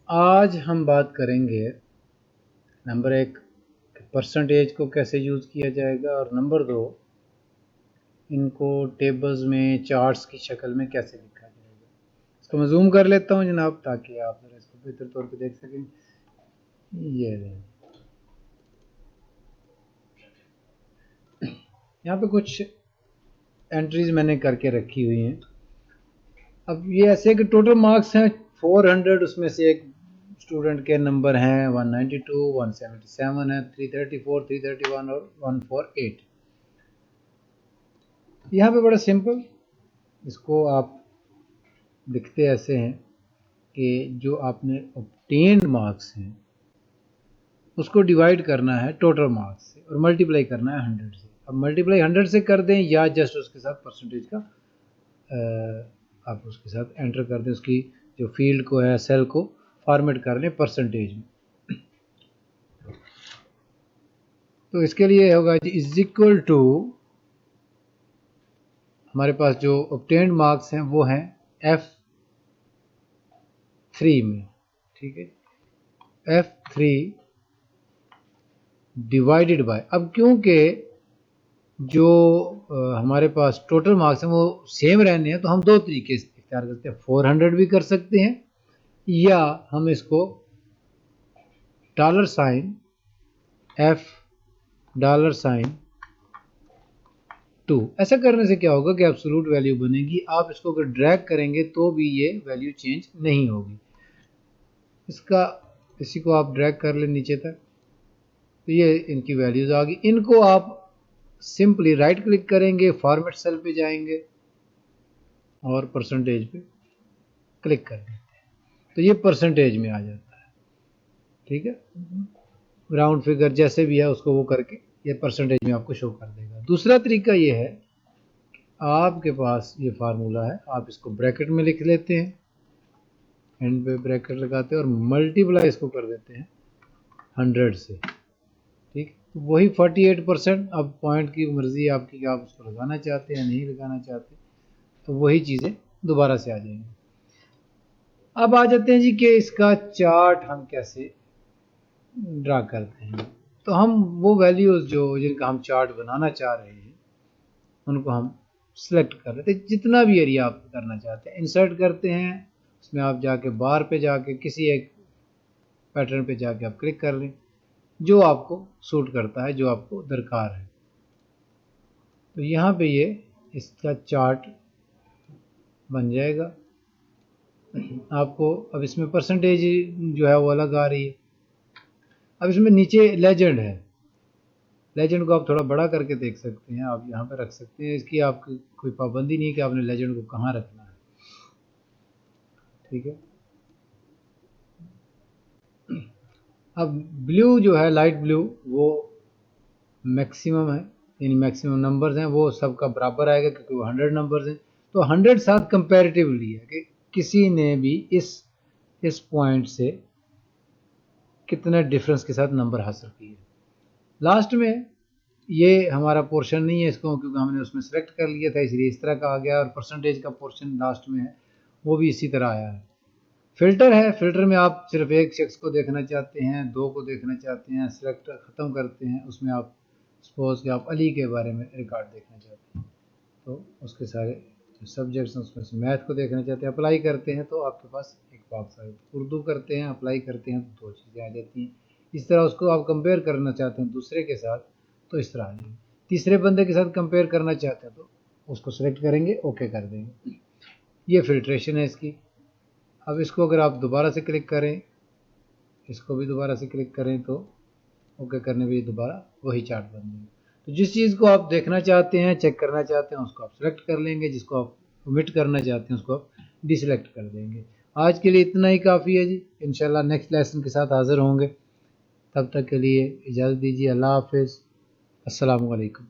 आज हम बात करेंगे नंबर 1 परसेंटेज को कैसे यूज़ किया जाएगा और नंबर 2 इनको टेबल्स में चार्ट्स की शक्ल में कैसे लिखा जाएगा। इसको मैं जूम कर लेता हूँ जनाब ताकि आप ज़रा इसको बेहतर तौर पे देख सकें। ये यहाँ पे कुछ एंट्रीज मैंने करके रखी हुई हैं। अब ये ऐसे कि टोटल मार्क्स हैं 400, उसमें से एक स्टूडेंट के नंबर हैं 192, 177 है, 334, 331 और 148। यहाँ पे बड़ा सिंपल, इसको आप लिखते ऐसे हैं कि जो आपने ऑब्टेन्ड मार्क्स हैं उसको डिवाइड करना है टोटल मार्क्स से और मल्टीप्लाई करना है 100 से। अब मल्टीप्लाई 100 से कर दें या जस्ट उसके साथ परसेंटेज का आप उसके साथ एंटर कर दें, उसकी जो फील्ड को है सेल को फॉर्मेट कर लें परसेंटेज में। तो इसके लिए होगा इज इक्वल टू, हमारे पास जो ऑब्टेन्ड मार्क्स हैं वो हैं F3 में, ठीक है, F3 डिवाइडेड बाय, अब क्योंकि जो हमारे पास टोटल मार्क्स हैं वो सेम रहने हैं तो हम दो तरीके इख्तियार करते हैं। 400 भी कर सकते हैं या हम इसको $F$2, ऐसा करने से क्या होगा कि एब्सोल्यूट वैल्यू बनेगी। आप इसको अगर ड्रैग करेंगे तो भी ये वैल्यू चेंज नहीं होगी। इसी को आप ड्रैग कर लें नीचे तक, तो ये इनकी वैल्यूज आ गई। इनको आप सिंपली राइट क्लिक करेंगे, फॉर्मेट सेल पे जाएंगे और परसेंटेज पे क्लिक कर देते हैं तो ये परसेंटेज में आ जाता है, ठीक है। राउंड फिगर जैसे भी है उसको वो करके ये परसेंटेज में आपको शो कर देगा। दूसरा तरीका ये है, आपके पास ये फार्मूला है, आप इसको ब्रैकेट में लिख लेते हैं, एंड पे ब्रैकेट लगाते हैं और मल्टीप्लाई इसको कर देते हैं 100 से, ठीक। तो वही 48%। अब पॉइंट की मर्जी आपकी कि आप उसको लगाना चाहते हैं या नहीं लगाना चाहते, तो वही चीज़ें दोबारा से आ जाएंगी। अब आ जाते हैं जी कि इसका चार्ट हम कैसे ड्रा करते हैं। तो हम वो वैल्यूज़ जिनका हम चार्ट बनाना चाह रहे हैं उनको हम सिलेक्ट कर लेते हैं। जितना भी एरिया आप करना चाहते हैं इंसर्ट करते हैं, उसमें आप जाके बार पे जाके किसी एक पैटर्न पे जाके आप क्लिक कर लें जो आपको सूट करता है, जो आपको दरकार है। तो यहाँ पे ये इसका चार्ट बन जाएगा। आपको अब इसमें परसेंटेज जो है वो अलग आ रही है। अब इसमें नीचे लेजेंड है, लेजेंड को आप थोड़ा बड़ा करके देख सकते हैं, आप यहाँ पे रख सकते हैं। इसकी आपकी कोई पाबंदी नहीं है कि आपने लेजेंड को कहाँ रखना है, ठीक है। अब ब्लू जो है, लाइट ब्लू, वो मैक्सिमम है, यानी मैक्सिमम नंबर्स हैं वो सबका बराबर आएगा क्योंकि वो 100 नंबर्स हैं। तो 100 साथ कंपैरेटिवली है कि किसी ने भी इस पॉइंट से कितने डिफरेंस के साथ नंबर हासिल किए। लास्ट में ये हमारा पोर्शन नहीं है इसको, क्योंकि हमने उसमें सेलेक्ट कर लिया था इसलिए इस तरह का आ गया, और परसेंटेज का पोर्शन लास्ट में है वो भी इसी तरह आया है। फिल्टर है, फिल्टर में आप सिर्फ एक शख्स को देखना चाहते हैं, दो को देखना चाहते हैं, सेलेक्ट ख़त्म करते हैं। उसमें आप सपोज कि आप अली के बारे में रिकॉर्ड देखना चाहते हैं तो उसके सारे जो सब्जेक्ट्स हैं उसमें से मैथ को देखना चाहते हैं, अप्लाई करते हैं तो आपके पास एक बॉक्स आएगा। उर्दू करते हैं, अप्लाई करते हैं तो दो चीज़ें आ जाती हैं। इस तरह उसको आप कंपेयर करना चाहते हैं दूसरे के साथ तो इस तरह आ जाएगी। तीसरे बंदे के साथ कंपेयर करना चाहते हैं तो उसको सेलेक्ट करेंगे, ओके कर देंगे। ये फिल्ट्रेशन है इसकी। अब इसको अगर आप दोबारा से क्लिक करें, इसको भी दोबारा से क्लिक करें तो ओके करने पे दोबारा वही चार्ट बन जाएगा। तो जिस चीज़ को आप देखना चाहते हैं, चेक करना चाहते हैं, उसको आप सेलेक्ट कर लेंगे, जिसको आप ओमिट करना चाहते हैं उसको आप डिसलेक्ट कर देंगे। आज के लिए इतना ही काफ़ी है जी। इंशाल्लाह नेक्स्ट लेसन के साथ हाज़िर होंगे। तब तक के लिए इजाज़त दीजिए। अल्लाह हाफिज़। अस्सलामु अलैकुम।